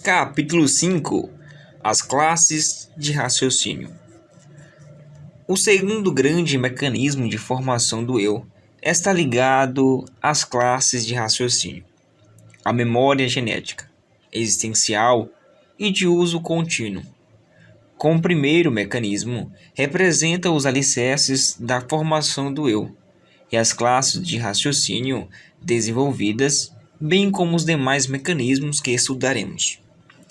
Capítulo 5. As classes de raciocínio. O segundo grande mecanismo de formação do eu está ligado às classes de raciocínio, a memória genética, existencial e de uso contínuo. Como primeiro mecanismo, representa os alicerces da formação do eu e as classes de raciocínio desenvolvidas, bem como os demais mecanismos que estudaremos.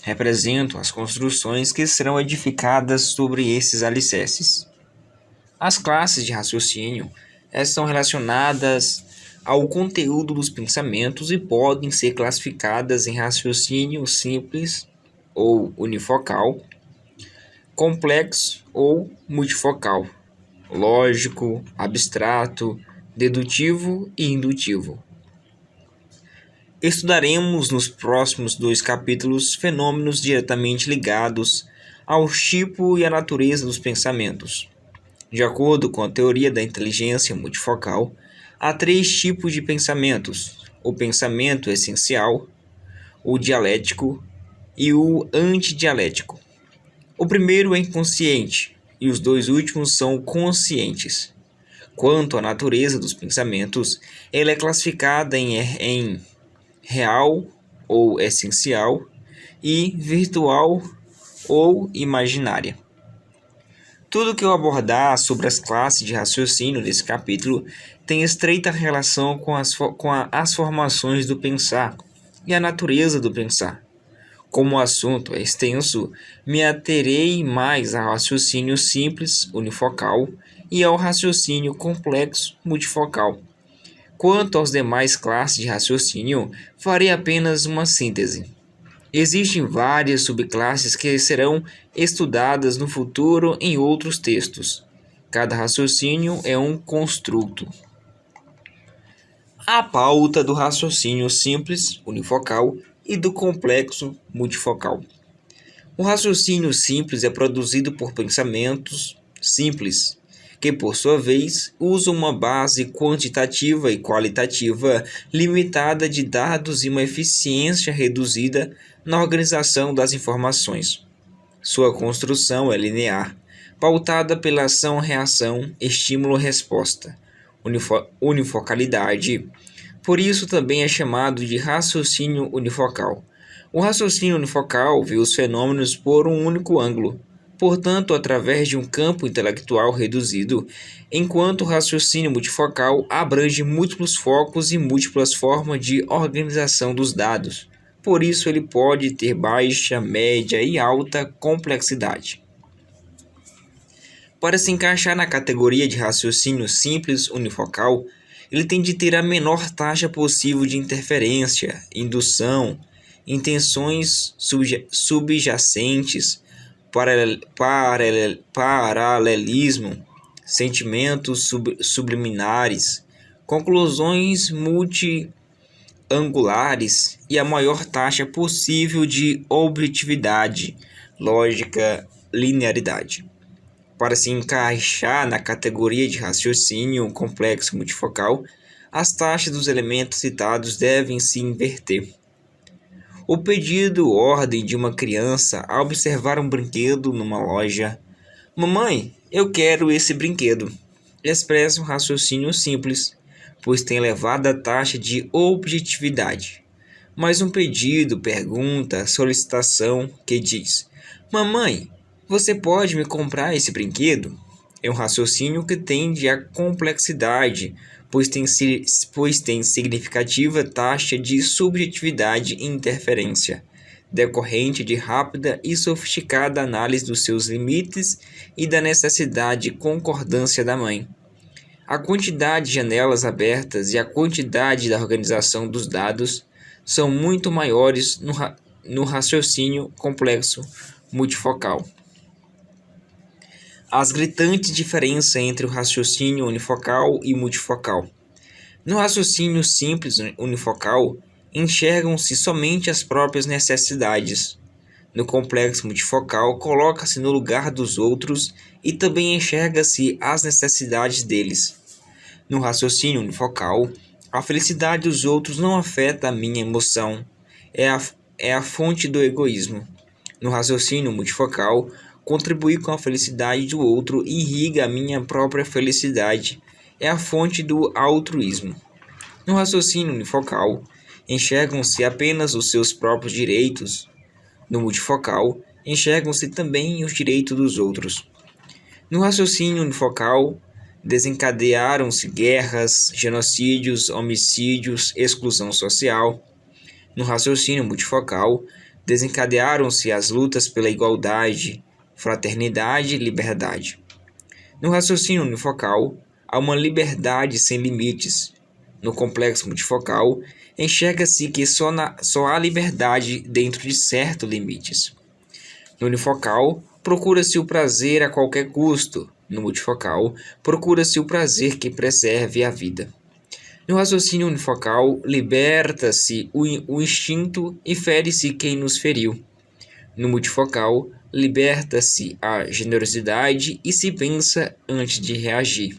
Representam as construções que serão edificadas sobre esses alicerces. As classes de raciocínio estão relacionadas ao conteúdo dos pensamentos e podem ser classificadas em raciocínio simples ou unifocal, complexo ou multifocal, lógico, abstrato, dedutivo e indutivo. Estudaremos nos próximos 2 capítulos fenômenos diretamente ligados ao tipo e à natureza dos pensamentos. De acordo com a teoria da inteligência multifocal, há 3 tipos de pensamentos: o pensamento essencial, o dialético e o antidialético. O primeiro é inconsciente e os 2 últimos são conscientes. Quanto à natureza dos pensamentos, ela é classificada em real ou essencial e virtual ou imaginária. Tudo que eu abordar sobre as classes de raciocínio nesse capítulo tem estreita relação com as formações do pensar e a natureza do pensar. Como o assunto é extenso, me aterei mais ao raciocínio simples, unifocal, e ao raciocínio complexo, multifocal. Quanto aos demais classes de raciocínio, farei apenas uma síntese. Existem várias subclasses que serão estudadas no futuro em outros textos. Cada raciocínio é um construto. A pauta do raciocínio simples, unifocal, e do complexo, multifocal. O raciocínio simples é produzido por pensamentos simples, que por sua vez usam uma base quantitativa e qualitativa limitada de dados e uma eficiência reduzida na organização das informações. Sua construção é linear, pautada pela ação-reação, estímulo-resposta, unifocalidade. Por isso também é chamado de raciocínio unifocal. O raciocínio unifocal vê os fenômenos por um único ângulo, portanto, através de um campo intelectual reduzido, enquanto o raciocínio multifocal abrange múltiplos focos e múltiplas formas de organização dos dados. Por isso, ele pode ter baixa, média e alta complexidade. Para se encaixar na categoria de raciocínio simples unifocal, ele tem de ter a menor taxa possível de interferência, indução, intenções subjacentes, paralelismo, sentimentos subliminares, conclusões multiangulares e a maior taxa possível de objetividade, lógica, linearidade. Para se encaixar na categoria de raciocínio complexo multifocal, as taxas dos elementos citados devem se inverter. O pedido ordem de uma criança a observar um brinquedo numa loja. Mamãe, eu quero esse brinquedo. Expressa um raciocínio simples, pois tem elevada taxa de objetividade. Mas um pedido, pergunta, solicitação que diz: Mamãe, você pode me comprar esse brinquedo? É um raciocínio que tende à complexidade, pois tem significativa taxa de subjetividade e interferência, decorrente de rápida e sofisticada análise dos seus limites e da necessidade de concordância da mãe. A quantidade de janelas abertas e a quantidade da organização dos dados são muito maiores no raciocínio complexo multifocal. As gritantes diferenças entre o raciocínio unifocal e multifocal. No raciocínio simples unifocal, enxergam-se somente as próprias necessidades. No complexo multifocal, coloca-se no lugar dos outros e também enxerga-se as necessidades deles. No raciocínio unifocal, a felicidade dos outros não afeta a minha emoção. é a fonte do egoísmo. No raciocínio multifocal, contribuir com a felicidade do outro irriga a minha própria felicidade. É a fonte do altruísmo. No raciocínio unifocal, enxergam-se apenas os seus próprios direitos. No multifocal, enxergam-se também os direitos dos outros. No raciocínio unifocal, desencadearam-se guerras, genocídios, homicídios, exclusão social. No raciocínio multifocal, desencadearam-se as lutas pela igualdade, fraternidade e liberdade. No raciocínio unifocal, há uma liberdade sem limites. No complexo multifocal, enxerga-se que só há liberdade dentro de certos limites. No unifocal, procura-se o prazer a qualquer custo. No multifocal, procura-se o prazer que preserve a vida. No raciocínio unifocal, liberta-se o instinto e fere-se quem nos feriu. No multifocal, liberta-se a generosidade e se pensa antes de reagir.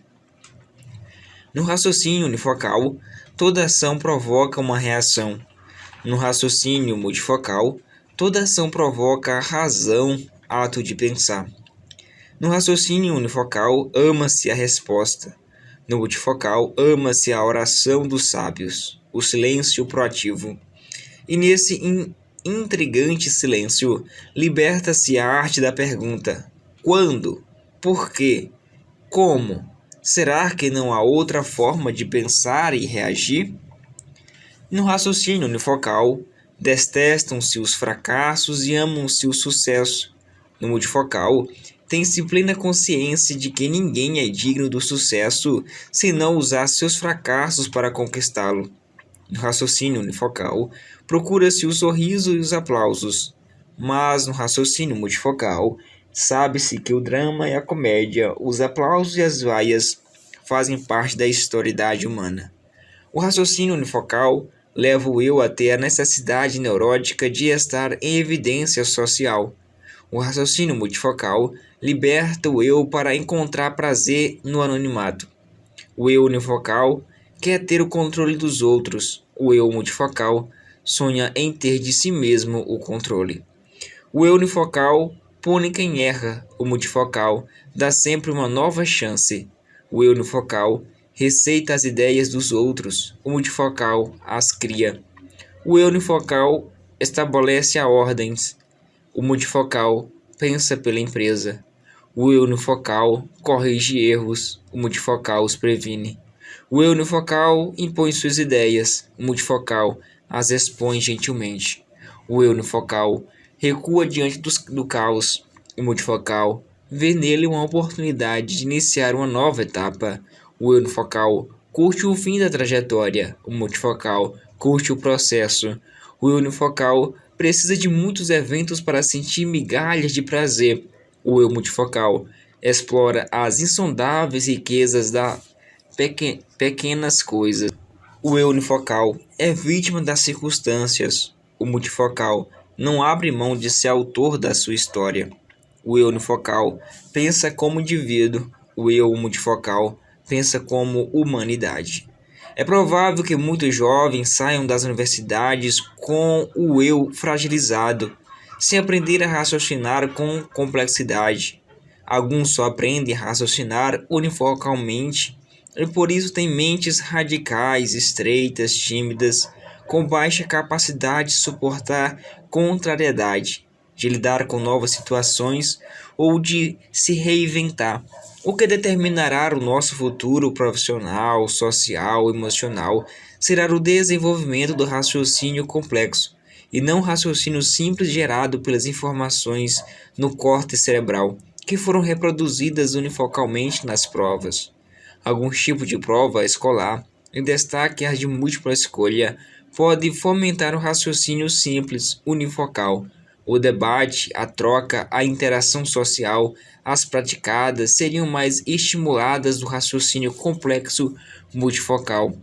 No raciocínio unifocal, toda ação provoca uma reação. No raciocínio multifocal, toda ação provoca a razão, ato de pensar. No raciocínio unifocal, ama-se a resposta. No multifocal, ama-se a oração dos sábios, o silêncio proativo. E nesse intrigante silêncio, liberta-se a arte da pergunta: quando? Por quê? Como? Será que não há outra forma de pensar e reagir? No raciocínio unifocal, detestam-se os fracassos e amam-se o sucesso. No multifocal, tem-se plena consciência de que ninguém é digno do sucesso se não usar seus fracassos para conquistá-lo. No raciocínio unifocal, procura-se o sorriso e os aplausos. Mas no raciocínio multifocal, sabe-se que o drama e a comédia, os aplausos e as vaias fazem parte da historicidade humana. O raciocínio unifocal leva o eu a ter a necessidade neurótica de estar em evidência social. O raciocínio multifocal liberta o eu para encontrar prazer no anonimato. O eu unifocal quer ter o controle dos outros. O eu multifocal sonha em ter de si mesmo o controle. O eu unifocal pune quem erra. O multifocal dá sempre uma nova chance. O eu unifocal receita as ideias dos outros. O multifocal as cria. O eu unifocal estabelece ordens. O multifocal pensa pela empresa. O eu unifocal corrige erros. O multifocal os previne. O eu unifocal impõe suas ideias. O multifocal as expõe gentilmente. O eu unifocal recua diante do caos. O multifocal vê nele uma oportunidade de iniciar uma nova etapa. O eu unifocal curte o fim da trajetória. O multifocal curte o processo. O eu unifocal precisa de muitos eventos para sentir migalhas de prazer. O eu multifocal explora as insondáveis riquezas das pequenas coisas. O eu unifocal é vítima das circunstâncias. O multifocal não abre mão de ser autor da sua história. O eu unifocal pensa como indivíduo. O eu multifocal pensa como humanidade. É provável que muitos jovens saiam das universidades com o eu fragilizado, sem aprender a raciocinar com complexidade. Alguns só aprendem a raciocinar unifocalmente e por isso têm mentes radicais, estreitas, tímidas, com baixa capacidade de suportar contrariedade, de lidar com novas situações ou de se reinventar. O que determinará o nosso futuro profissional, social, emocional será o desenvolvimento do raciocínio complexo e não o raciocínio simples gerado pelas informações no córtex cerebral, que foram reproduzidas unifocalmente nas provas. Alguns tipos de prova escolar, em destaque as de múltipla escolha, podem fomentar o raciocínio simples, unifocal. O debate, a troca, a interação social, as praticadas seriam mais estimuladas do raciocínio complexo multifocal.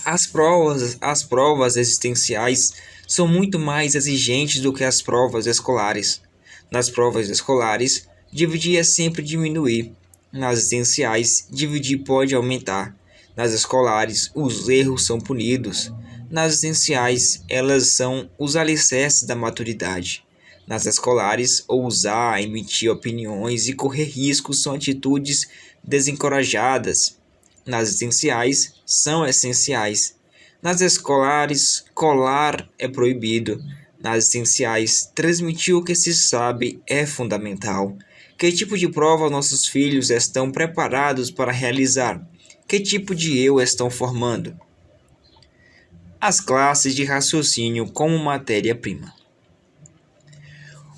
As provas existenciais são muito mais exigentes do que as provas escolares. Nas provas escolares, dividir é sempre diminuir. Nas existenciais, dividir pode aumentar. Nas escolares, os erros são punidos. Nas essenciais, elas são os alicerces da maturidade. Nas escolares, ousar, emitir opiniões e correr riscos são atitudes desencorajadas. Nas essenciais, são essenciais. Nas escolares, colar é proibido. Nas essenciais, transmitir o que se sabe é fundamental. Que tipo de prova nossos filhos estão preparados para realizar? Que tipo de eu estão formando? As classes de raciocínio como matéria-prima.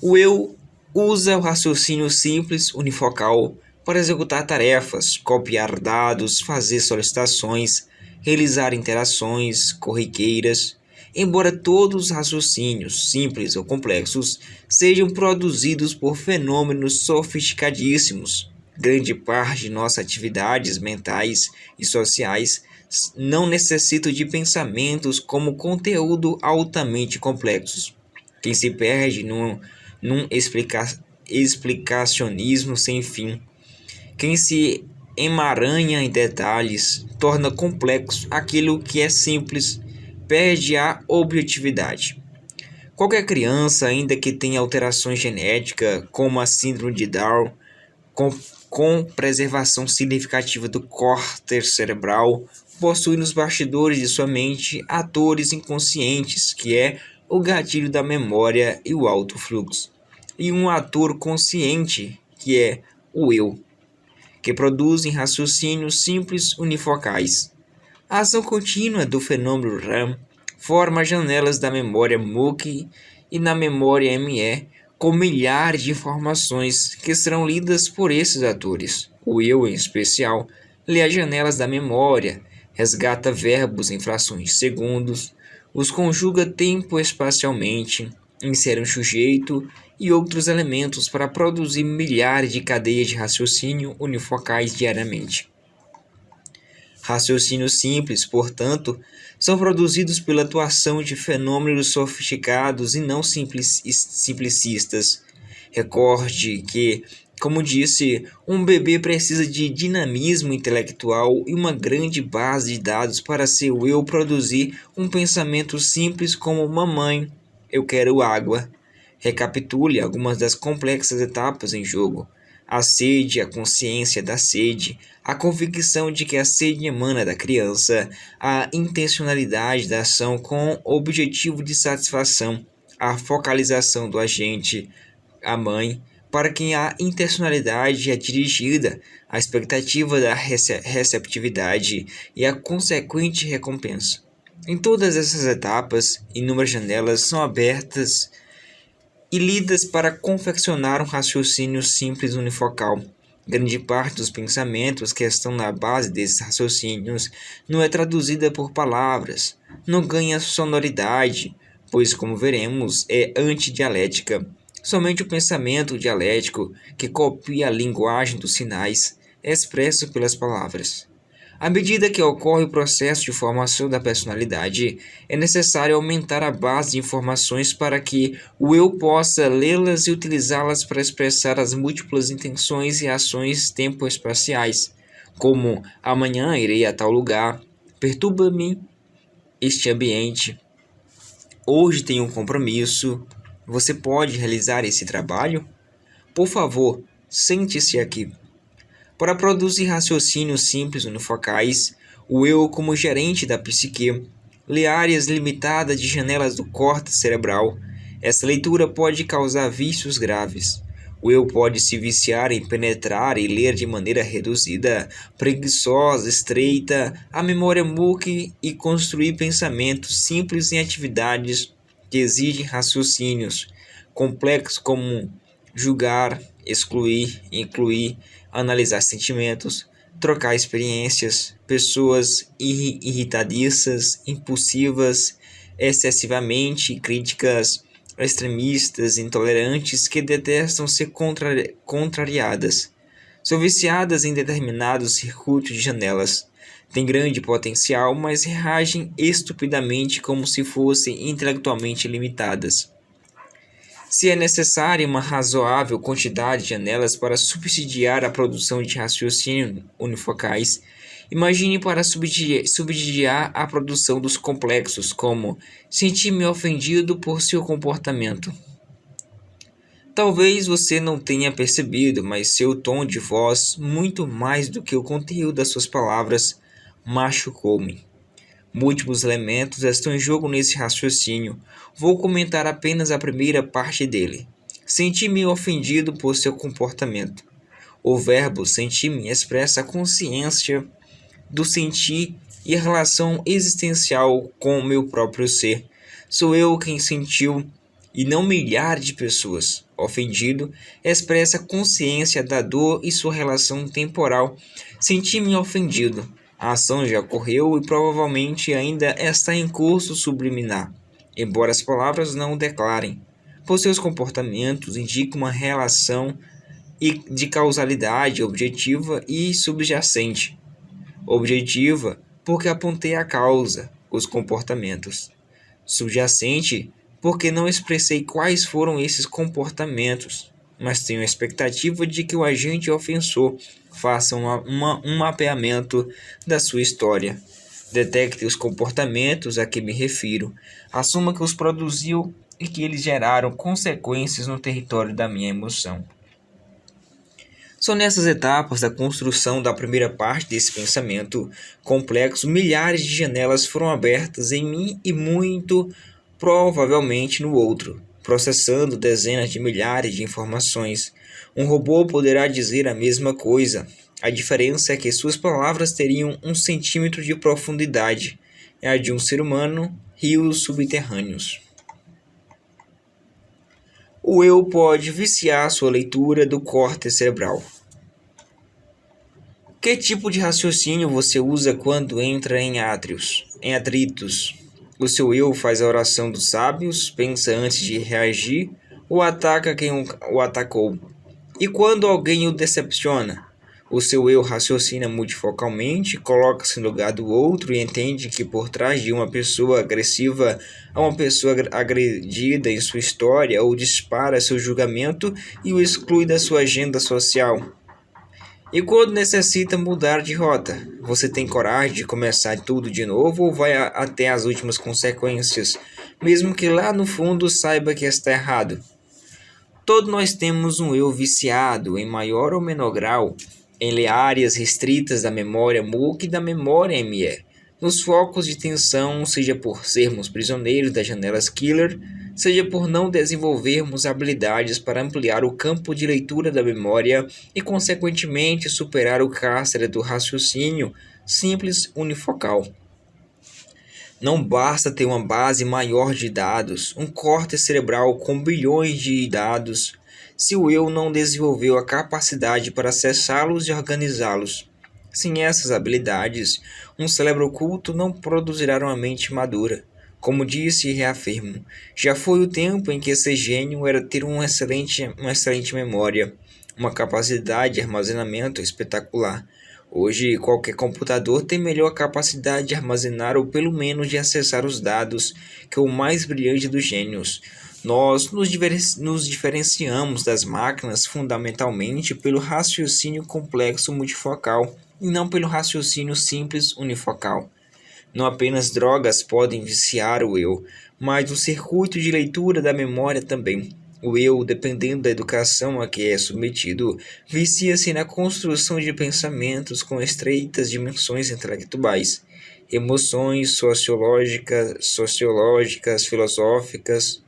O eu usa o raciocínio simples unifocal para executar tarefas, copiar dados, fazer solicitações, realizar interações corriqueiras. Embora todos os raciocínios, simples ou complexos, sejam produzidos por fenômenos sofisticadíssimos, grande parte de nossas atividades mentais e sociais não necessitam de pensamentos como conteúdo altamente complexos. Quem se perde num explicacionismo sem fim, quem se emaranha em detalhes, torna complexo aquilo que é simples, perde a objetividade. Qualquer criança, ainda que tenha alterações genéticas, como a síndrome de Down, com preservação significativa do córtex cerebral, possui nos bastidores de sua mente atores inconscientes, que é o gatilho da memória e o alto fluxo, e um ator consciente, que é o eu, que produzem raciocínios simples unifocais. A ação contínua do fenômeno RAM forma janelas da memória MOOC e na memória ME com milhares de informações que serão lidas por esses atores. O eu, em especial, lê as janelas da memória, resgata verbos em frações de segundos, os conjuga tempo-espacialmente, insere um sujeito e outros elementos para produzir milhares de cadeias de raciocínio unifocais diariamente. Raciocínios simples, portanto, são produzidos pela atuação de fenômenos sofisticados e não simplicistas. Recorde que, como disse, um bebê precisa de dinamismo intelectual e uma grande base de dados para seu eu produzir um pensamento simples como mamãe, eu quero água. Recapitule algumas das complexas etapas em jogo. A sede, a consciência da sede, a convicção de que a sede emana da criança, a intencionalidade da ação com objetivo de satisfação, a focalização do agente, a mãe, para quem a intencionalidade é dirigida, a expectativa da receptividade e a consequente recompensa. Em todas essas etapas, inúmeras janelas são abertas e lidas para confeccionar um raciocínio simples unifocal. Grande parte dos pensamentos que estão na base desses raciocínios não é traduzida por palavras, não ganha sonoridade, pois, como veremos, é antidialética. Somente o pensamento dialético, que copia a linguagem dos sinais, é expresso pelas palavras. À medida que ocorre o processo de formação da personalidade, é necessário aumentar a base de informações para que o eu possa lê-las e utilizá-las para expressar as múltiplas intenções e ações tempo-espaciais, como amanhã irei a tal lugar, perturba-me este ambiente, hoje tenho um compromisso. Você pode realizar esse trabalho? Por favor, sente-se aqui. Para produzir raciocínios simples unifocais, o eu, como gerente da psique, lê áreas limitadas de janelas do córtex cerebral. Essa leitura pode causar vícios graves. O eu pode se viciar em penetrar e ler de maneira reduzida, preguiçosa, estreita, a memória MOOC e construir pensamentos simples em atividades que exigem raciocínios complexos como julgar, excluir, incluir, analisar sentimentos, trocar experiências, pessoas irritadiças, impulsivas, excessivamente críticas, extremistas, intolerantes que detestam ser contrariadas. São viciadas em determinados circuitos de janelas. Têm grande potencial, mas reagem estupidamente como se fossem intelectualmente limitadas. Se é necessária uma razoável quantidade de janelas para subsidiar a produção de raciocínios unifocais, Imagine para subsidiar a produção dos complexos, como sentir-me ofendido por seu comportamento. Talvez você não tenha percebido, mas seu tom de voz, muito mais do que o conteúdo das suas palavras, machucou-me. Múltiplos elementos estão em jogo nesse raciocínio. Vou comentar apenas a primeira parte dele. Senti-me ofendido por seu comportamento. O verbo sentir-me expressa a consciência do sentir e a relação existencial com o meu próprio ser. Sou eu quem sentiu e não milhares de pessoas. Ofendido expressa a consciência da dor e sua relação temporal. Senti-me ofendido. A ação já ocorreu e provavelmente ainda está em curso subliminar, embora as palavras não o declarem, pois seus comportamentos indicam uma relação de causalidade objetiva e subjacente. Objetiva, porque apontei a causa, os comportamentos. Subjacente, porque não expressei quais foram esses comportamentos, mas tenho a expectativa de que o agente ofensor faça um mapeamento da sua história. Detecte os comportamentos a que me refiro, assuma que os produziu e que eles geraram consequências no território da minha emoção. São nessas etapas da construção da primeira parte desse pensamento complexo, milhares de janelas foram abertas em mim e muito provavelmente no outro, processando dezenas de milhares de informações. Um robô poderá dizer a mesma coisa. A diferença é que suas palavras teriam 1 centímetro de profundidade, e a de um ser humano, rios subterrâneos. O eu pode viciar sua leitura do córtex cerebral. Que tipo de raciocínio você usa quando entra em atritos? O seu eu faz a oração dos sábios, pensa antes de reagir ou ataca quem o atacou? E quando alguém o decepciona? O seu eu raciocina multifocalmente, coloca-se no lugar do outro e entende que por trás de uma pessoa agressiva há uma pessoa agredida em sua história, ou dispara seu julgamento e o exclui da sua agenda social. E quando necessita mudar de rota, você tem coragem de começar tudo de novo ou vai até as últimas consequências, mesmo que lá no fundo saiba que está errado? Todos nós temos um eu viciado, em maior ou menor grau, em áreas restritas da memória MOOC e da memória ME, nos focos de tensão, seja por sermos prisioneiros das janelas killer, seja por não desenvolvermos habilidades para ampliar o campo de leitura da memória e, consequentemente, superar o cárcere do raciocínio simples unifocal. Não basta ter uma base maior de dados, um córtex cerebral com bilhões de dados, se o eu não desenvolveu a capacidade para acessá-los e organizá-los. Sem essas habilidades, um cérebro oculto não produzirá uma mente madura. Como disse e reafirmo, já foi o tempo em que ser gênio era ter uma excelente memória, uma capacidade de armazenamento espetacular. Hoje, qualquer computador tem melhor capacidade de armazenar ou pelo menos de acessar os dados que o mais brilhante dos gênios. Nós nos diferenciamos das máquinas fundamentalmente pelo raciocínio complexo multifocal e não pelo raciocínio simples unifocal. Não apenas drogas podem viciar o eu, mas o circuito de leitura da memória também. O eu, dependendo da educação a que é submetido, vicia-se na construção de pensamentos com estreitas dimensões intelectuais, emoções sociológicas, filosóficas.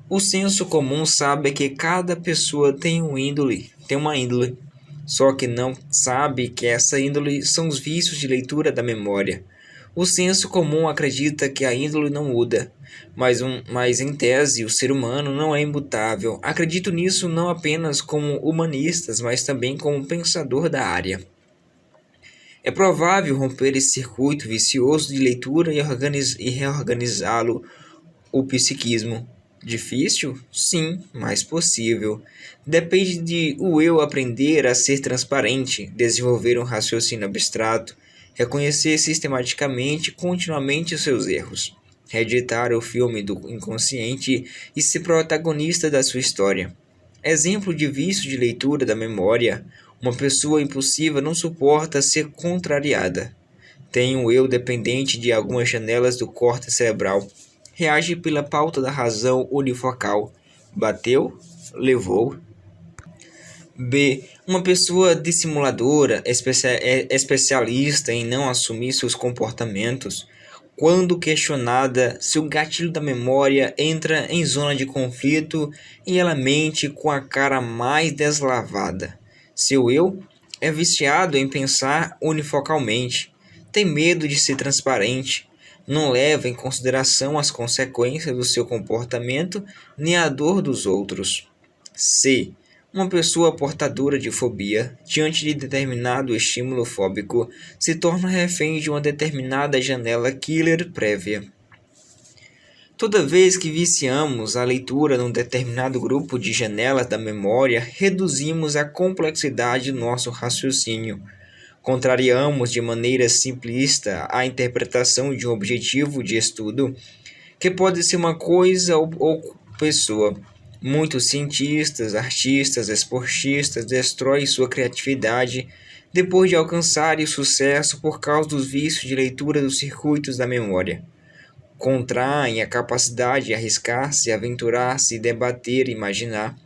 O senso comum sabe que cada pessoa tem uma índole, só que não sabe que essa índole são os vícios de leitura da memória. O senso comum acredita que a índole não muda, mas em tese o ser humano não é imutável. Acredito nisso não apenas como humanistas, mas também como pensador da área. É provável romper esse circuito vicioso de leitura e reorganizá-lo, o psiquismo. Difícil? Sim, mas possível. Depende de o eu aprender a ser transparente, desenvolver um raciocínio abstrato, reconhecer sistematicamente e continuamente os seus erros, reeditar o filme do inconsciente e ser protagonista da sua história. Exemplo de vício de leitura da memória: uma pessoa impulsiva não suporta ser contrariada. Tem um eu dependente de algumas janelas do córtex cerebral. Reage pela pauta da razão unifocal. Bateu, levou. B. Uma pessoa dissimuladora, especialista em não assumir seus comportamentos. Quando questionada, seu gatilho da memória entra em zona de conflito e ela mente com a cara mais deslavada. Seu eu é viciado em pensar unifocalmente, tem medo de ser transparente, não leva em consideração as consequências do seu comportamento nem a dor dos outros. C. Uma pessoa portadora de fobia, diante de determinado estímulo fóbico, se torna refém de uma determinada janela killer prévia. Toda vez que viciamos a leitura num determinado grupo de janelas da memória, reduzimos a complexidade do nosso raciocínio. Contrariamos de maneira simplista a interpretação de um objetivo de estudo, que pode ser uma coisa ou pessoa. Muitos cientistas, artistas, esportistas destroem sua criatividade depois de alcançarem o sucesso por causa dos vícios de leitura dos circuitos da memória. Contraem a capacidade de arriscar-se, aventurar-se, debater e imaginar.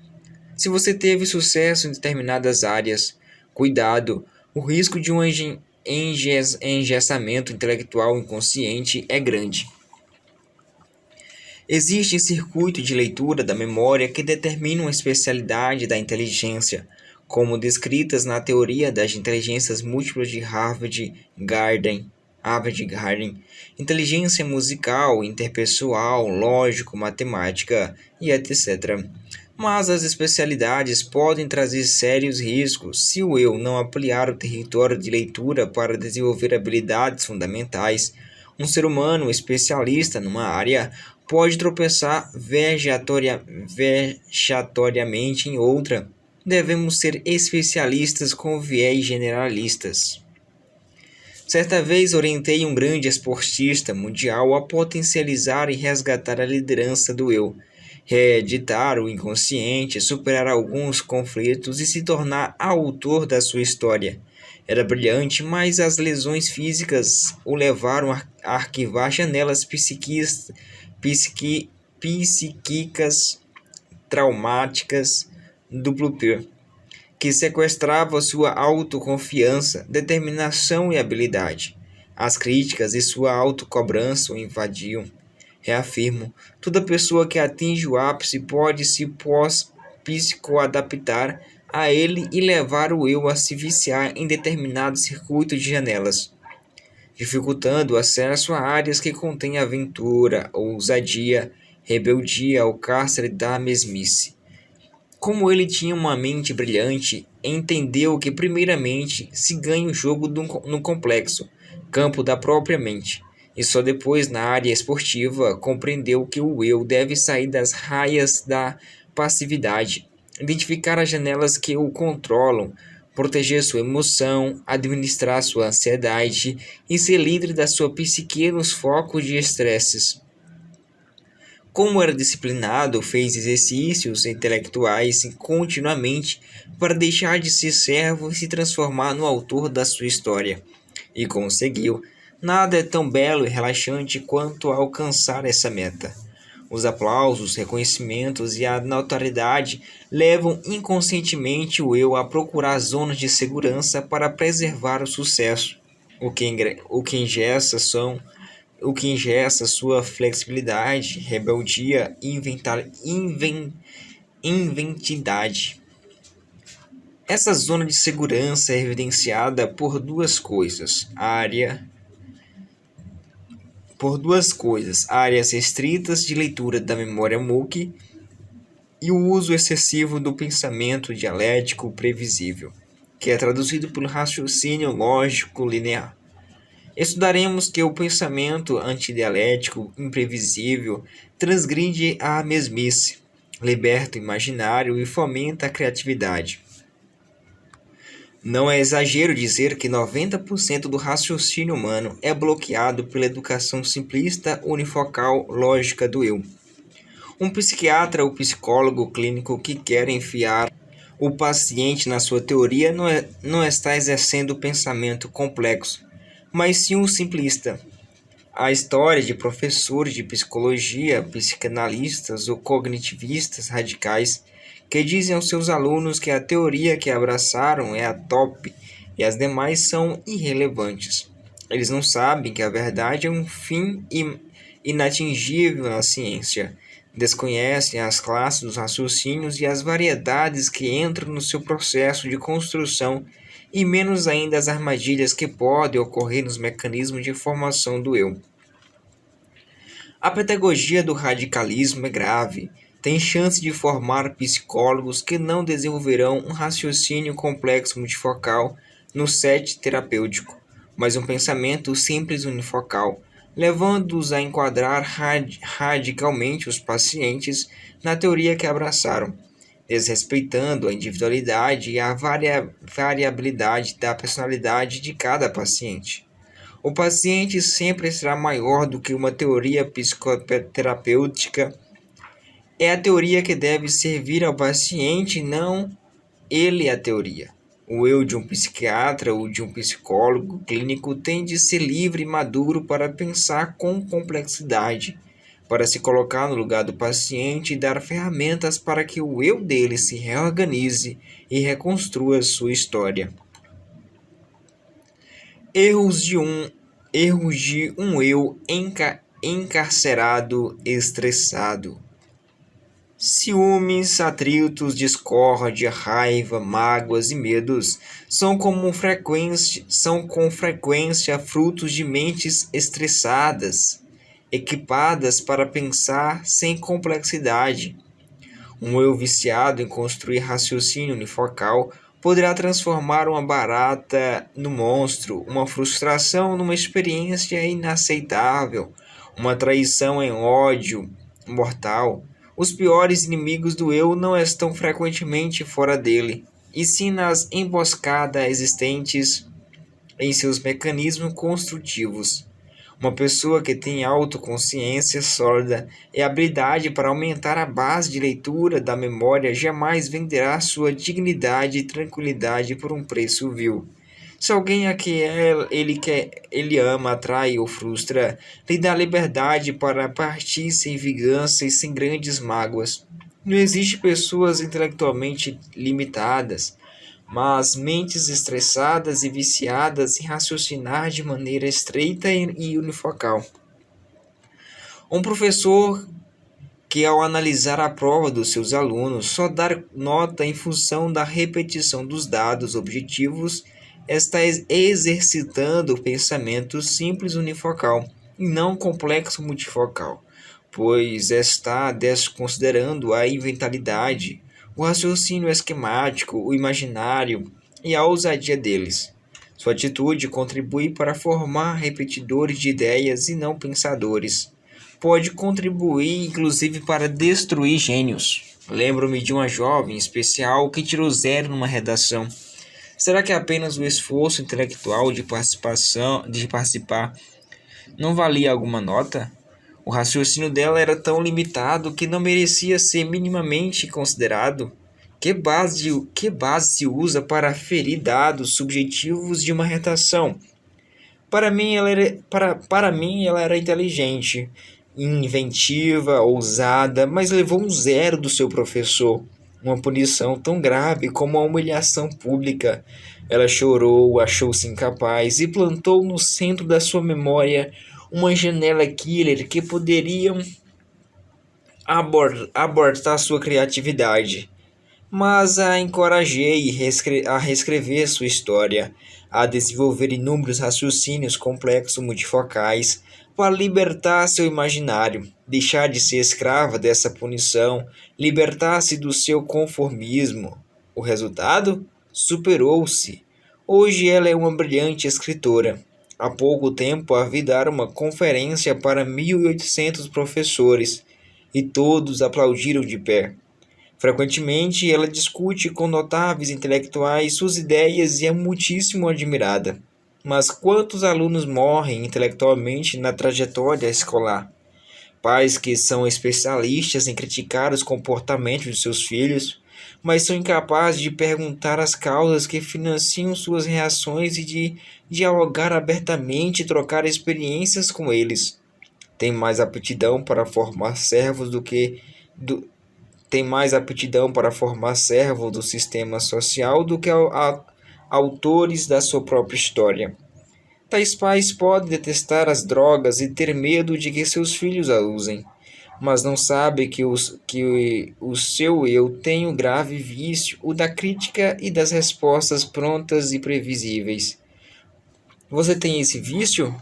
Se você teve sucesso em determinadas áreas, cuidado, o risco de um engessamento intelectual inconsciente é grande. Existem circuitos de leitura da memória que determinam a especialidade da inteligência, como descritas na teoria das inteligências múltiplas de Harvard-Garden, inteligência musical, interpessoal, lógico, matemática e etc. Mas as especialidades podem trazer sérios riscos se o eu não ampliar o território de leitura para desenvolver habilidades fundamentais. Um ser humano especialista numa área pode tropeçar vexatoriamente em outra. Devemos ser especialistas com viés generalistas. Certa vez orientei um grande esportista mundial a potencializar e resgatar a liderança do eu, reeditar o inconsciente, superar alguns conflitos e se tornar autor da sua história. Era brilhante, mas as lesões físicas o levaram a arquivar janelas psíquicas traumáticas duplo P, que sequestrava sua autoconfiança, determinação e habilidade. As críticas e sua autocobrança o invadiam. Reafirmo, toda pessoa que atinge o ápice pode se psicoadaptar a ele e levar o eu a se viciar em determinado circuito de janelas, dificultando o acesso a áreas que contêm aventura, ousadia, rebeldia ao cárcere da mesmice. Como ele tinha uma mente brilhante, entendeu que primeiramente se ganha o jogo no complexo, campo da própria mente, e só depois na área esportiva compreendeu que o eu deve sair das raias da passividade, identificar as janelas que o controlam, proteger sua emoção, administrar sua ansiedade e ser líder da sua psique nos focos de estresses. Como era disciplinado, fez exercícios intelectuais continuamente para deixar de ser servo e se transformar no autor da sua história. E conseguiu. Nada é tão belo e relaxante quanto alcançar essa meta. Os aplausos, reconhecimentos e a notoriedade levam inconscientemente o eu a procurar zonas de segurança para preservar o sucesso. O que engessa sua flexibilidade, rebeldia e inventividade. Essa zona de segurança é evidenciada por duas coisas: áreas restritas de leitura da memória MOOC e o uso excessivo do pensamento dialético previsível, que é traduzido pelo raciocínio lógico linear. Estudaremos que o pensamento antidialético imprevisível transgride a mesmice, liberta o imaginário e fomenta a criatividade. Não é exagero dizer que 90% do raciocínio humano é bloqueado pela educação simplista unifocal lógica do eu. Um psiquiatra ou psicólogo clínico que quer enfiar o paciente na sua teoria não está exercendo o pensamento complexo, mas sim o simplista. A história de professores de psicologia, psicanalistas ou cognitivistas radicais que dizem aos seus alunos que a teoria que abraçaram é a top e as demais são irrelevantes. Eles não sabem que a verdade é um fim inatingível na ciência. Desconhecem as classes dos raciocínios e as variedades que entram no seu processo de construção e menos ainda as armadilhas que podem ocorrer nos mecanismos de formação do eu. A pedagogia do radicalismo é grave. Tem chance de formar psicólogos que não desenvolverão um raciocínio complexo multifocal no set terapêutico, mas um pensamento simples unifocal, levando-os a enquadrar radicalmente os pacientes na teoria que abraçaram, desrespeitando a individualidade e a variabilidade da personalidade de cada paciente. O paciente sempre será maior do que uma teoria psicoterapêutica. É a teoria que deve servir ao paciente, não ele a teoria. O eu de um psiquiatra ou de um psicólogo clínico tem de ser livre e maduro para pensar com complexidade, para se colocar no lugar do paciente e dar ferramentas para que o eu dele se reorganize e reconstrua sua história. Erros de um eu encarcerado, estressado. Ciúmes, atritos, discórdia, raiva, mágoas e medos são com frequência frutos de mentes estressadas, equipadas para pensar sem complexidade. Um eu viciado em construir raciocínio unifocal poderá transformar uma barata no monstro, uma frustração numa experiência inaceitável, uma traição em ódio mortal. Os piores inimigos do eu não estão frequentemente fora dele, e sim nas emboscadas existentes em seus mecanismos construtivos. Uma pessoa que tem autoconsciência sólida e habilidade para aumentar a base de leitura da memória jamais venderá sua dignidade e tranquilidade por um preço vil. Se alguém a que ele ama atrai ou frustra, lhe dá liberdade para partir sem vingança e sem grandes mágoas. Não existe pessoas intelectualmente limitadas, mas mentes estressadas e viciadas em raciocinar de maneira estreita e unifocal. Um professor que, ao analisar a prova dos seus alunos, só dá nota em função da repetição dos dados objetivos, está exercitando o pensamento simples unifocal e não complexo multifocal, pois está desconsiderando a inventalidade, o raciocínio esquemático, o imaginário e a ousadia deles. Sua atitude contribui para formar repetidores de ideias e não pensadores. Pode contribuir, inclusive, para destruir gênios. Lembro-me de uma jovem especial que tirou 0 numa redação. Será que apenas o esforço intelectual de participar não valia alguma nota? O raciocínio dela era tão limitado que não merecia ser minimamente considerado. Que base se usa para aferir dados subjetivos de uma redação? Para mim, ela era inteligente, inventiva, ousada, mas levou um 0 do seu professor. Uma punição tão grave como a humilhação pública. Ela chorou, achou-se incapaz e plantou no centro da sua memória uma janela killer que poderiam abortar sua criatividade. Mas a encorajei a reescrever sua história, a desenvolver inúmeros raciocínios complexos multifocais para libertar seu imaginário, deixar de ser escrava dessa punição, libertar-se do seu conformismo. O resultado? Superou-se. Hoje ela é uma brilhante escritora. Há pouco tempo a vi dar uma conferência para 1.800 professores e todos aplaudiram de pé. Frequentemente ela discute com notáveis intelectuais suas ideias e é muitíssimo admirada. Mas quantos alunos morrem intelectualmente na trajetória escolar? Pais que são especialistas em criticar os comportamentos de seus filhos, mas são incapazes de perguntar as causas que financiam suas reações e de dialogar abertamente e trocar experiências com eles. Têm mais aptidão para formar servos do que do, Tem mais aptidão para formar servos do sistema social do que autores da sua própria história. Tais pais podem detestar as drogas e ter medo de que seus filhos a usem, mas não sabem que o seu eu tem um grave vício, o da crítica e das respostas prontas e previsíveis. Você tem esse vício?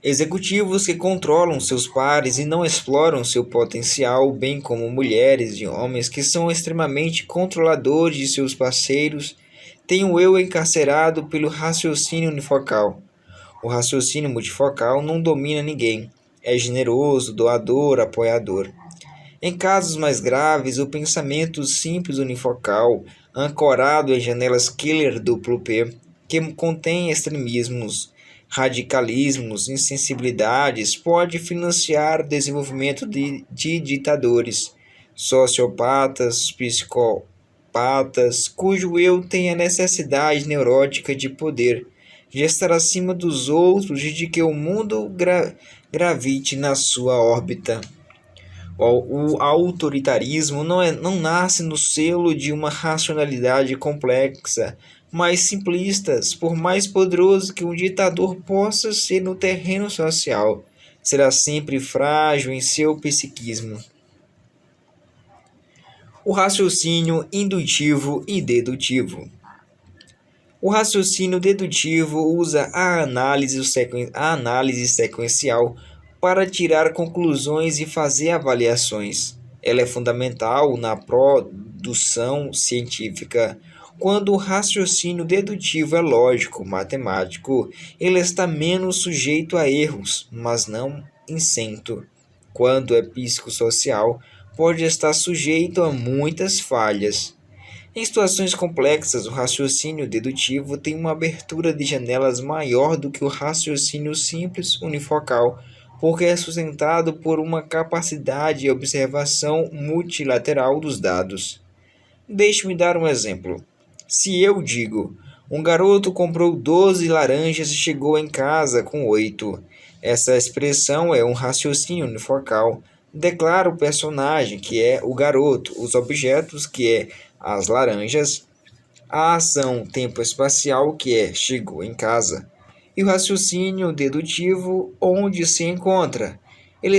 Executivos que controlam seus pares e não exploram seu potencial, bem como mulheres e homens que são extremamente controladores de seus parceiros, têm o eu encarcerado pelo raciocínio unifocal. O raciocínio multifocal não domina ninguém. É generoso, doador, apoiador. Em casos mais graves, o pensamento simples unifocal, ancorado em janelas killer duplo P, que contém extremismos, radicalismos, insensibilidades, pode financiar o desenvolvimento de ditadores, sociopatas, psicopatas, cujo eu tem a necessidade neurótica de poder, de estar acima dos outros e de que o mundo gravite na sua órbita. O autoritarismo não nasce no selo de uma racionalidade complexa, mas simplistas, por mais poderoso que um ditador possa ser no terreno social, será sempre frágil em seu psiquismo. O raciocínio indutivo e dedutivo. O raciocínio dedutivo usa a análise sequencial para tirar conclusões e fazer avaliações. Ela é fundamental na produção científica. Quando o raciocínio dedutivo é lógico, matemático, ele está menos sujeito a erros, mas não isento. Quando é psicossocial, pode estar sujeito a muitas falhas. Em situações complexas, o raciocínio dedutivo tem uma abertura de janelas maior do que o raciocínio simples unifocal, porque é sustentado por uma capacidade de observação multilateral dos dados. Deixe-me dar um exemplo. Se eu digo, um garoto comprou 12 laranjas e chegou em casa com 8, essa expressão é um raciocínio unifocal. Declara o personagem, que é o garoto, os objetos, que é as laranjas, a ação tempo espacial, que é chegou em casa, e o raciocínio dedutivo, onde se encontra. Ele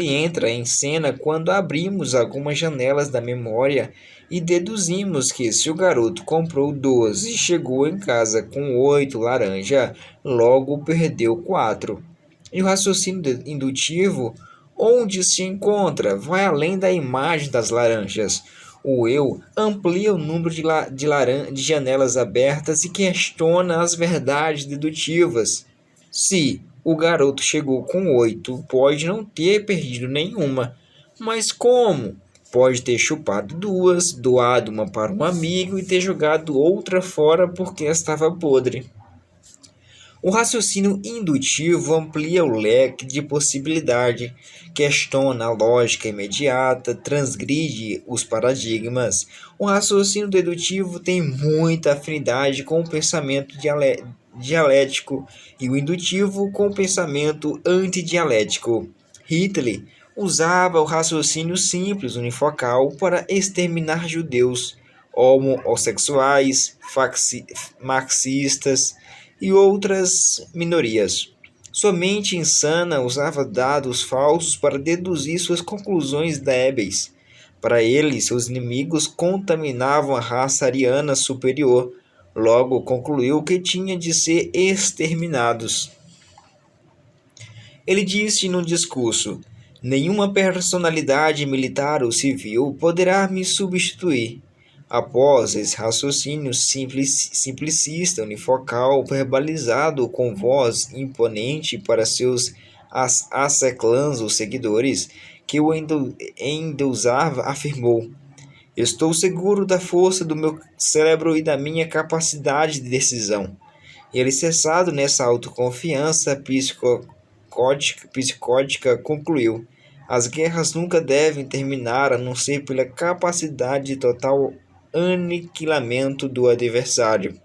entra em cena quando abrimos algumas janelas da memória e deduzimos que se o garoto comprou 12 e chegou em casa com 8 laranja, logo perdeu 4. E o raciocínio indutivo, onde se encontra, vai além da imagem das laranjas. O eu amplia o número de janelas abertas e questiona as verdades dedutivas. Se o garoto chegou com 8, pode não ter perdido nenhuma. Mas como? Pode ter chupado 2, doado uma para um amigo e ter jogado outra fora porque estava podre. O raciocínio indutivo amplia o leque de possibilidade, questiona a lógica imediata, transgride os paradigmas. O raciocínio dedutivo tem muita afinidade com o pensamento dialético e o indutivo com o pensamento antidialético. Hitler usava o raciocínio simples unifocal para exterminar judeus, homossexuais, marxistas e outras minorias. Sua mente insana usava dados falsos para deduzir suas conclusões débeis. Para ele, seus inimigos contaminavam a raça ariana superior. Logo concluiu que tinha de ser exterminados. Ele disse num discurso: nenhuma personalidade militar ou civil poderá me substituir. Após esse raciocínio simplicista, unifocal, verbalizado com voz imponente para seus asseclãs ou seguidores, que o endeusava, afirmou: estou seguro da força do meu cérebro e da minha capacidade de decisão. E ele, cessado nessa autoconfiança psicótica, concluiu: As guerras nunca devem terminar a não ser pela capacidade de total aniquilamento do adversário.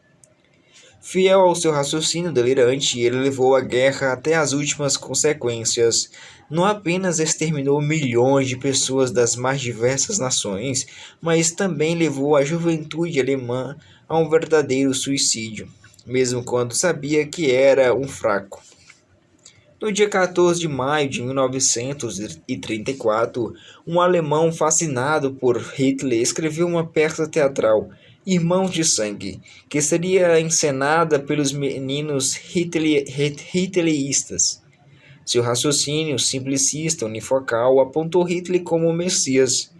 Fiel ao seu raciocínio delirante, ele levou a guerra até as últimas consequências. Não apenas exterminou milhões de pessoas das mais diversas nações, mas também levou a juventude alemã a um verdadeiro suicídio, mesmo quando sabia que era um fraco. No dia 14 de maio de 1934, um alemão fascinado por Hitler escreveu uma peça teatral, Irmãos de Sangue, que seria encenada pelos meninos hitleristas. Seu raciocínio simplicista unifocal apontou Hitler como o Messias.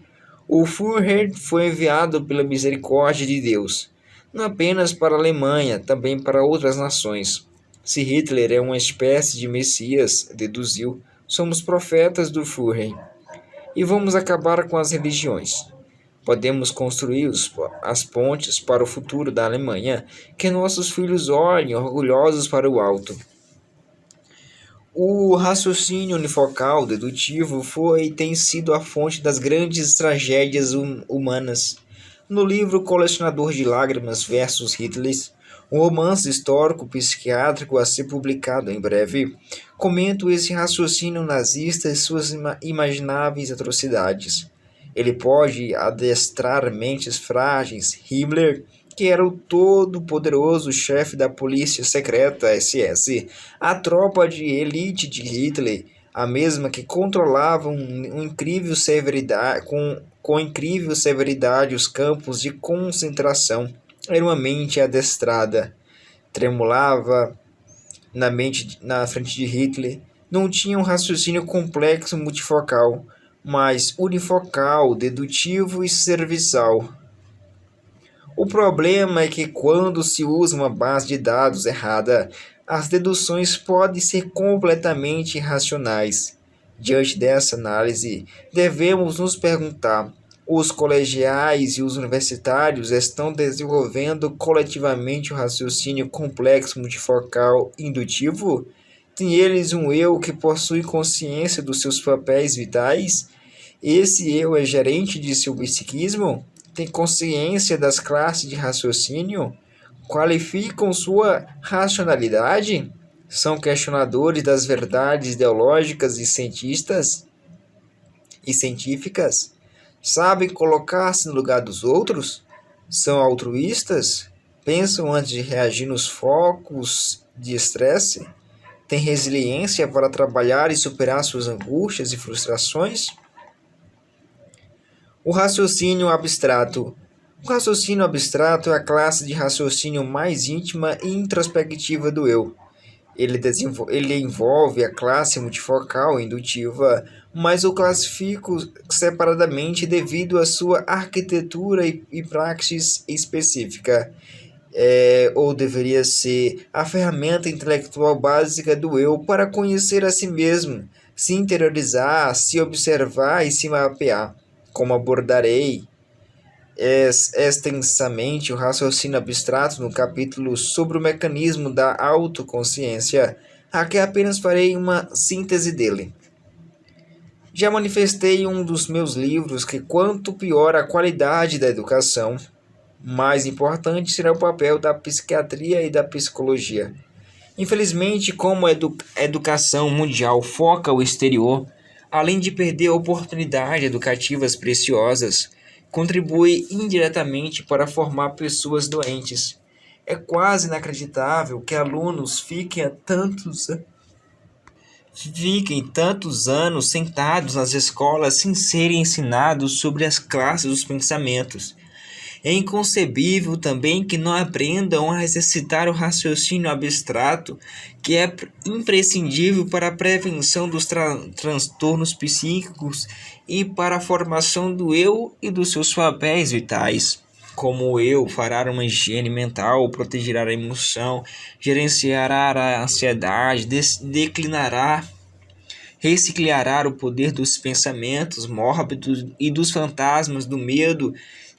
O Führer foi enviado pela misericórdia de Deus, não apenas para a Alemanha, também para outras nações. Se Hitler é uma espécie de Messias, deduziu, somos profetas do Führer. E vamos acabar com as religiões. Podemos construir as pontes para o futuro da Alemanha, que nossos filhos olhem orgulhosos para o alto. O raciocínio unifocal dedutivo tem sido a fonte das grandes tragédias humanas. No livro Colecionador de Lágrimas versus Hitler, um romance histórico-psiquiátrico a ser publicado em breve, comento esse raciocínio nazista e suas imagináveis atrocidades. Ele pode adestrar mentes frágeis. Himmler, que era o todo-poderoso chefe da polícia secreta SS, a tropa de elite de Hitler, a mesma que controlava com incrível severidade os campos de concentração, era uma mente adestrada. Tremulava na frente de Hitler. Não tinha um raciocínio complexo multifocal, mas unifocal, dedutivo e serviçal. O problema é que quando se usa uma base de dados errada, as deduções podem ser completamente irracionais. Diante dessa análise, devemos nos perguntar: os colegiais e os universitários estão desenvolvendo coletivamente o raciocínio complexo multifocal indutivo? Tem eles um eu que possui consciência dos seus papéis vitais? Esse eu é gerente de seu psiquismo? Tem consciência das classes de raciocínio? Qualificam sua racionalidade? São questionadores das verdades ideológicas e científicas? Sabem colocar-se no lugar dos outros? São altruístas? Pensam antes de reagir nos focos de estresse? Têm resiliência para trabalhar e superar suas angústias e frustrações? O raciocínio abstrato. O raciocínio abstrato é a classe de raciocínio mais íntima e introspectiva do eu. Ele envolve a classe multifocal e indutiva, mas o classifico separadamente devido à sua arquitetura e praxis específica. Ou deveria ser a ferramenta intelectual básica do eu para conhecer a si mesmo, se interiorizar, se observar e se mapear. Como abordarei extensamente o raciocínio abstrato no capítulo sobre o mecanismo da autoconsciência, aqui apenas farei uma síntese dele. Já manifestei em um dos meus livros que quanto pior a qualidade da educação, mais importante será o papel da psiquiatria e da psicologia. Infelizmente, como a educação mundial foca o exterior, além de perder oportunidades educativas preciosas, contribui indiretamente para formar pessoas doentes. É quase inacreditável que alunos fiquem tantos anos sentados nas escolas sem serem ensinados sobre as classes dos pensamentos. É inconcebível também que não aprendam a exercitar o raciocínio abstrato, que é imprescindível para a prevenção dos transtornos psíquicos e para a formação do eu e dos seus papéis vitais, como o eu fará uma higiene mental, protegerá a emoção, gerenciará a ansiedade, reciclará o poder dos pensamentos mórbidos e dos fantasmas do medo.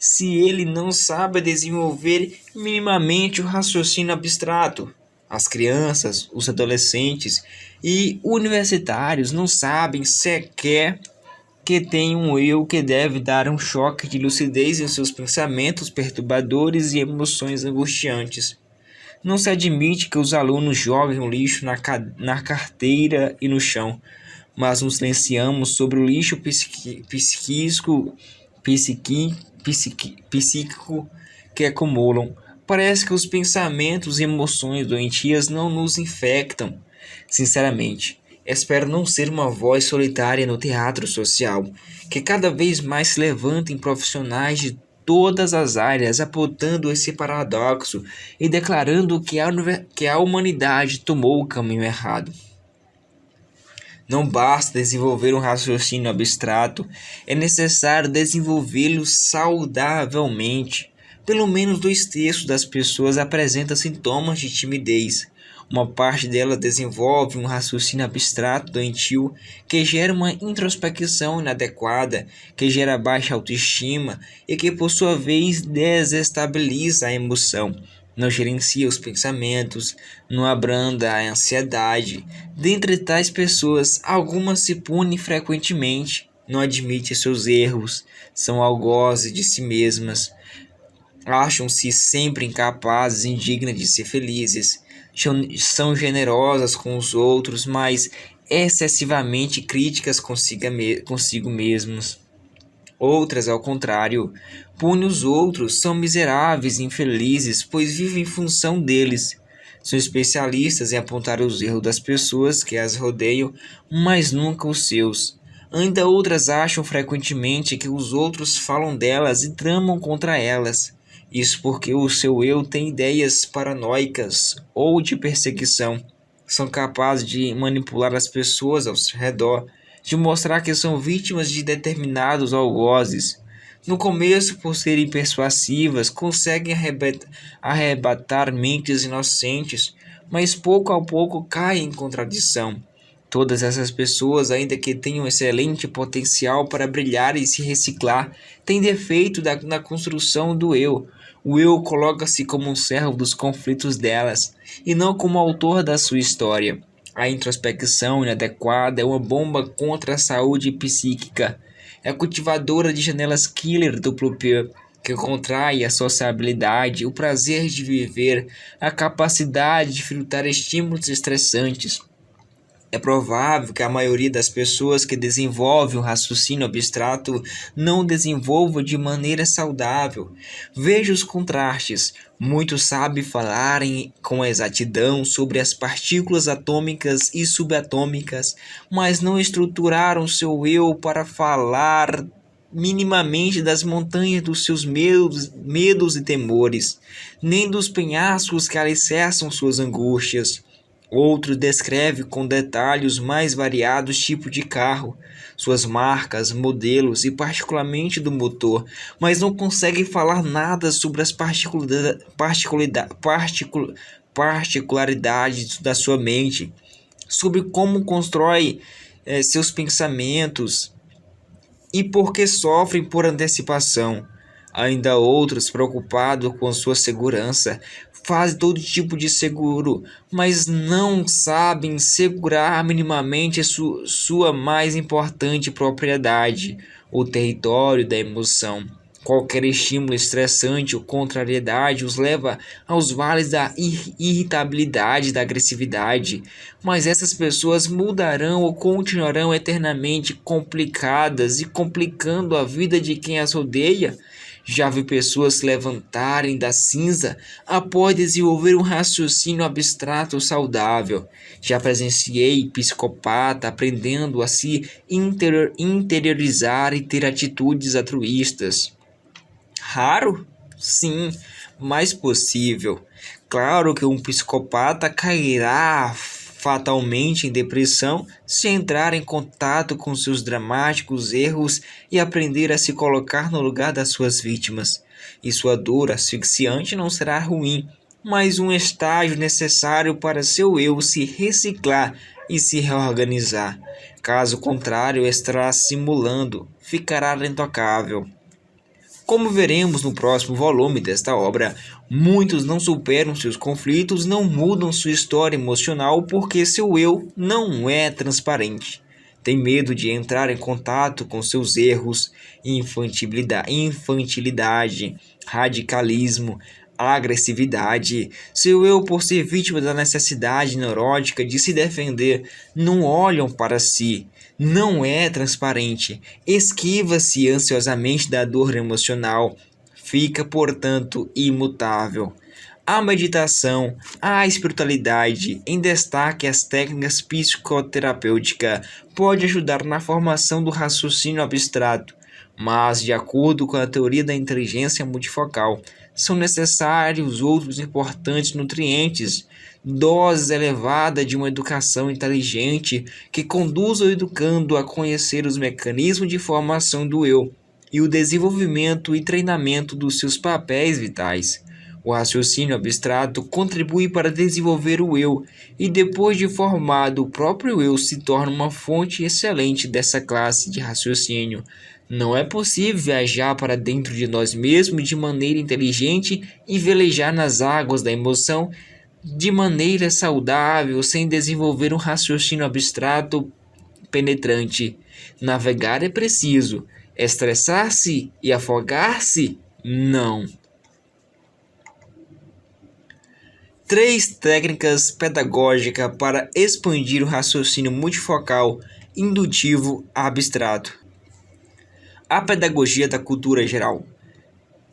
Se ele não sabe desenvolver minimamente o raciocínio abstrato, as crianças, os adolescentes e universitários não sabem sequer que tem um eu que deve dar um choque de lucidez em seus pensamentos perturbadores e emoções angustiantes. Não se admite que os alunos joguem o lixo na carteira e no chão, mas nos silenciamos sobre o lixo psíquico que acumulam. Parece que os pensamentos e emoções doentias não nos infectam. Sinceramente, espero não ser uma voz solitária no teatro social, que cada vez mais se levantem profissionais de todas as áreas apontando esse paradoxo e declarando que a humanidade tomou o caminho errado. Não basta desenvolver um raciocínio abstrato, é necessário desenvolvê-lo saudavelmente. Pelo menos 2/3 das pessoas apresentam sintomas de timidez. Uma parte delas desenvolve um raciocínio abstrato doentio que gera uma introspecção inadequada, que gera baixa autoestima e que, por sua vez, desestabiliza a emoção. Não gerencia os pensamentos, não abranda a ansiedade. Dentre tais pessoas, algumas se punem frequentemente, não admitem seus erros, são algozes de si mesmas, acham-se sempre incapazes e indignas de ser felizes, são generosas com os outros, mas excessivamente críticas consigo mesmos. Outras, ao contrário, punem os outros, são miseráveis e infelizes, pois vivem em função deles. São especialistas em apontar os erros das pessoas que as rodeiam, mas nunca os seus. Ainda outras acham frequentemente que os outros falam delas e tramam contra elas. Isso porque o seu eu tem ideias paranoicas ou de perseguição. São capazes de manipular as pessoas ao seu redor, de mostrar que são vítimas de determinados algozes. No começo, por serem persuasivas, conseguem arrebatar mentes inocentes, mas pouco a pouco caem em contradição. Todas essas pessoas, ainda que tenham excelente potencial para brilhar e se reciclar, têm defeito na construção do eu. O eu coloca-se como um servo dos conflitos delas, e não como autor da sua história. A introspecção inadequada é uma bomba contra a saúde psíquica. É cultivadora de janelas killer duplo P, que contrai a sociabilidade, o prazer de viver, a capacidade de filtrar estímulos estressantes. É provável que a maioria das pessoas que desenvolvem um raciocínio abstrato não desenvolva de maneira saudável. Veja os contrastes. Muitos sabem falar com exatidão sobre as partículas atômicas e subatômicas, mas não estruturaram seu eu para falar minimamente das montanhas dos seus medos e temores, nem dos penhascos que alicerçam suas angústias. Outro descreve com detalhes mais variados tipos de carro, suas marcas, modelos e particularmente do motor, mas não consegue falar nada sobre as particularidades da sua mente, sobre como constrói seus pensamentos e por que sofrem por antecipação. Ainda outros, preocupados com sua segurança, fazem todo tipo de seguro, mas não sabem segurar minimamente sua mais importante propriedade, o território da emoção. Qualquer estímulo estressante ou contrariedade os leva aos vales da irritabilidade e da agressividade, mas essas pessoas mudarão ou continuarão eternamente complicadas e complicando a vida de quem as rodeia. Já vi pessoas se levantarem da cinza após desenvolver um raciocínio abstrato saudável. Já presenciei psicopata aprendendo a se interiorizar e ter atitudes altruístas. Raro? Sim, mas possível. Claro que um psicopata cairá fatalmente em depressão se entrar em contato com seus dramáticos erros e aprender a se colocar no lugar das suas vítimas. E sua dor asfixiante não será ruim, mas um estágio necessário para seu eu se reciclar e se reorganizar. Caso contrário, estará simulando, ficará intocável. Como veremos no próximo volume desta obra, muitos não superam seus conflitos, não mudam sua história emocional porque seu eu não é transparente. Tem medo de entrar em contato com seus erros, infantilidade, radicalismo, agressividade. Seu eu, por ser vítima da necessidade neurótica de se defender, não olham para si, não é transparente, esquiva-se ansiosamente da dor emocional, fica, portanto, imutável. A meditação, a espiritualidade, em destaque as técnicas psicoterapêuticas, pode ajudar na formação do raciocínio abstrato, mas, de acordo com a teoria da inteligência multifocal, são necessários outros importantes nutrientes, doses elevadas de uma educação inteligente que conduza o educando a conhecer os mecanismos de formação do eu e o desenvolvimento e treinamento dos seus papéis vitais. O raciocínio abstrato contribui para desenvolver o eu, e depois de formado, o próprio eu se torna uma fonte excelente dessa classe de raciocínio. Não é possível viajar para dentro de nós mesmos de maneira inteligente e velejar nas águas da emoção de maneira saudável sem desenvolver um raciocínio abstrato penetrante. Navegar é preciso, estressar-se e afogar-se, não. 3 técnicas pedagógicas para expandir o raciocínio multifocal indutivo abstrato. A pedagogia da cultura geral.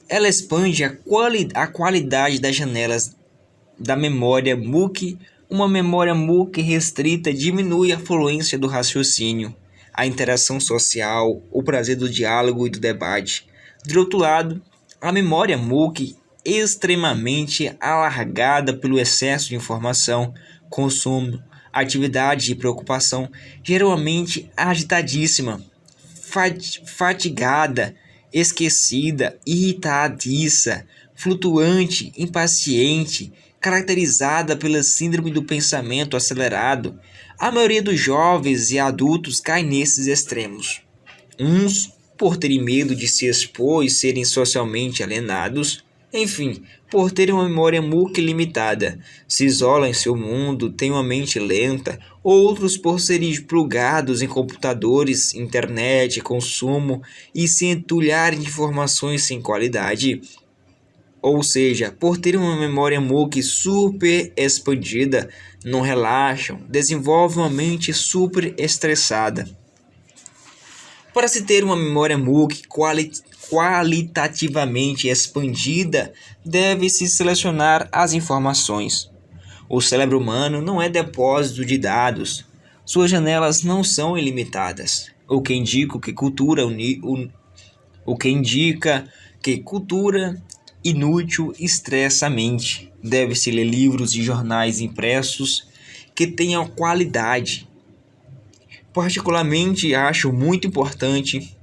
Ela expande a qualidade das janelas da memória MOOC. Uma memória MOOC restrita diminui a fluência do raciocínio, a interação social, o prazer do diálogo e do debate. De outro lado, a memória MOOC extremamente alargada pelo excesso de informação, consumo, atividade e preocupação, geralmente agitadíssima, fatigada, esquecida, irritadiça, flutuante, impaciente, caracterizada pela síndrome do pensamento acelerado. A maioria dos jovens e adultos cai nesses extremos. Uns por terem medo de se expor e serem socialmente alienados, enfim, por terem uma memória MOOC limitada, se isolam em seu mundo, têm uma mente lenta, outros por serem plugados em computadores, internet, consumo e se entulharem de informações sem qualidade. Ou seja, por terem uma memória MOOC super expandida, não relaxam, desenvolvem uma mente super estressada. Para se ter uma memória MOOC qualitativamente expandida, deve-se selecionar as informações. O cérebro humano não é depósito de dados. Suas janelas não são ilimitadas, o que indica que cultura inútil estressa a mente. Deve-se ler livros e jornais impressos que tenham qualidade. Particularmente acho muito importante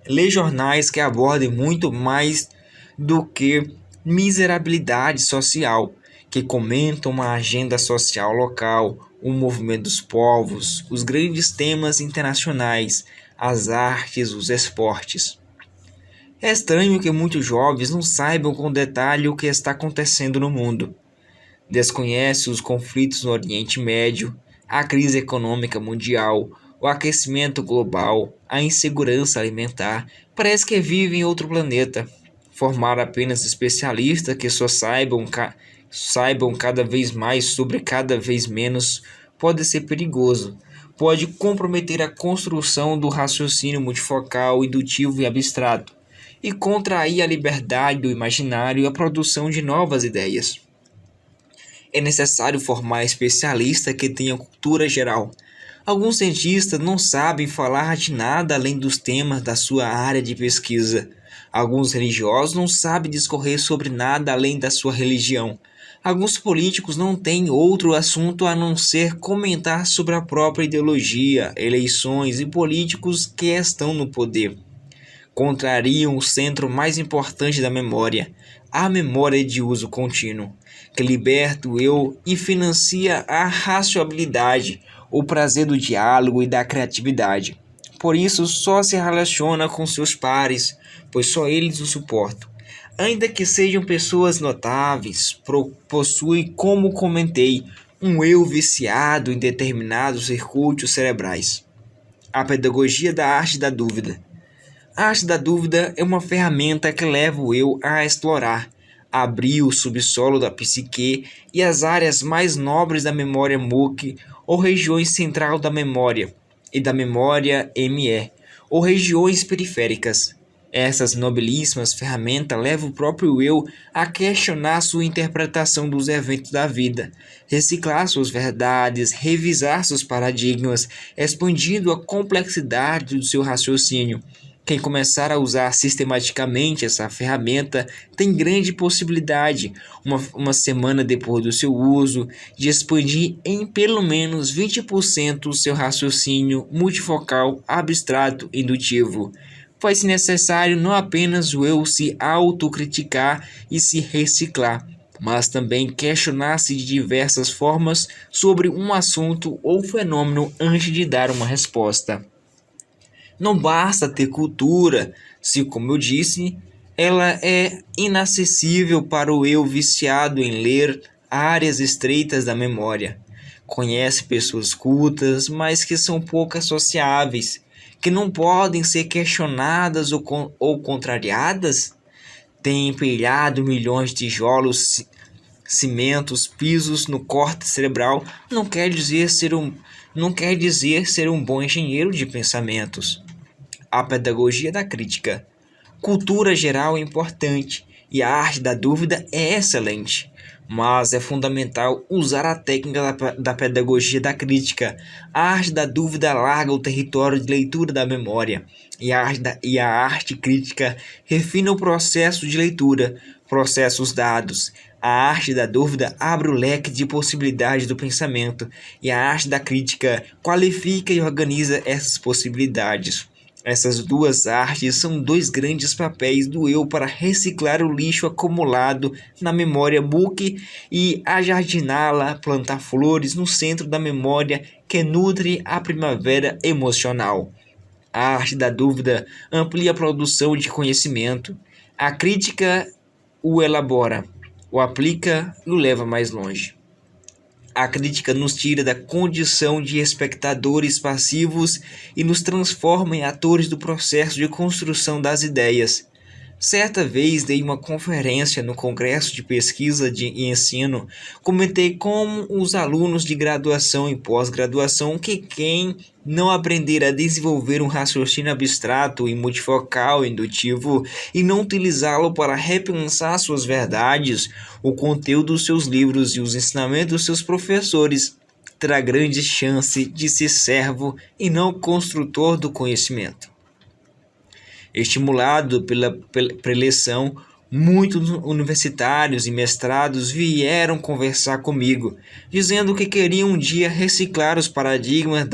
ler jornais que abordem muito mais do que miserabilidade social, que comentam uma agenda social local, o movimento dos povos, os grandes temas internacionais, as artes, os esportes. É estranho que muitos jovens não saibam com detalhe o que está acontecendo no mundo. Desconhecem os conflitos no Oriente Médio, a crise econômica mundial, o aquecimento global, a insegurança alimentar. Parece que vivem em outro planeta. Formar apenas especialistas que só saibam cada vez mais sobre cada vez menos pode ser perigoso. Pode comprometer a construção do raciocínio multifocal, indutivo e abstrato, e contrair a liberdade do imaginário e a produção de novas ideias. É necessário formar especialistas que tenham cultura geral. Alguns cientistas não sabem falar de nada além dos temas da sua área de pesquisa. Alguns religiosos não sabem discorrer sobre nada além da sua religião. Alguns políticos não têm outro assunto a não ser comentar sobre a própria ideologia, eleições e políticos que estão no poder. Contrariam o centro mais importante da memória, a memória de uso contínuo, que liberta o eu e financia a racionalidade, o prazer do diálogo e da criatividade. Por isso, só se relaciona com seus pares, pois só eles o suportam. Ainda que sejam pessoas notáveis, possuem, como comentei, um eu viciado em determinados circuitos cerebrais. A pedagogia da arte da dúvida. A arte da dúvida é uma ferramenta que leva o eu a explorar, a abrir o subsolo da psique e as áreas mais nobres da memória MOOC ou regiões central da memória e da memória ME, ou regiões periféricas. Essas nobilíssimas ferramentas levam o próprio eu a questionar sua interpretação dos eventos da vida, reciclar suas verdades, revisar seus paradigmas, expandindo a complexidade do seu raciocínio. Quem começar a usar sistematicamente essa ferramenta tem grande possibilidade, uma semana depois do seu uso, de expandir em pelo menos 20% o seu raciocínio multifocal abstrato indutivo. Faz-se necessário não apenas o eu se autocriticar e se reciclar, mas também questionar-se de diversas formas sobre um assunto ou fenômeno antes de dar uma resposta. Não basta ter cultura, se, como eu disse, ela é inacessível para o eu viciado em ler áreas estreitas da memória. Conhece pessoas cultas, mas que são pouco sociáveis, que não podem ser questionadas ou contrariadas. Tem empilhado milhões de tijolos, cimentos, pisos no córtex cerebral. Não quer dizer ser um bom engenheiro de pensamentos. A pedagogia da crítica. Cultura geral é importante e a arte da dúvida é excelente, mas é fundamental usar a técnica da pedagogia da crítica. A arte da dúvida alarga o território de leitura da memória e a arte crítica refina o processo de leitura, processos dados. A arte da dúvida abre o leque de possibilidades do pensamento e a arte da crítica qualifica e organiza essas possibilidades. Essas duas artes são dois grandes papéis do eu para reciclar o lixo acumulado na memória MOOC e ajardiná-la, plantar flores no centro da memória que nutre a primavera emocional. A arte da dúvida amplia a produção de conhecimento. A crítica o elabora, o aplica e o leva mais longe. A crítica nos tira da condição de espectadores passivos e nos transforma em atores do processo de construção das ideias. Certa vez dei uma conferência no Congresso de Pesquisa e Ensino. Comentei com os alunos de graduação e pós-graduação que quem não aprender a desenvolver um raciocínio abstrato e multifocal indutivo e não utilizá-lo para repensar suas verdades, o conteúdo dos seus livros e os ensinamentos dos seus professores, terá grande chance de ser servo e não construtor do conhecimento. Estimulado pela preleção, muitos universitários e mestrados vieram conversar comigo, dizendo que queriam um dia reciclar os paradigmas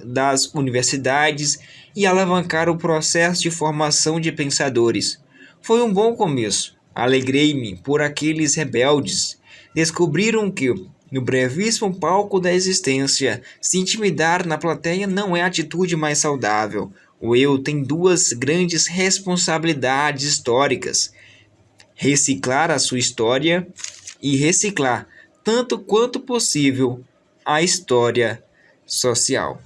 das universidades e alavancar o processo de formação de pensadores. Foi um bom começo. Alegrei-me por aqueles rebeldes. Descobriram que, no brevíssimo palco da existência, se intimidar na plateia não é a atitude mais saudável. O eu tem duas grandes responsabilidades históricas: reciclar a sua história e reciclar, tanto quanto possível, a história social.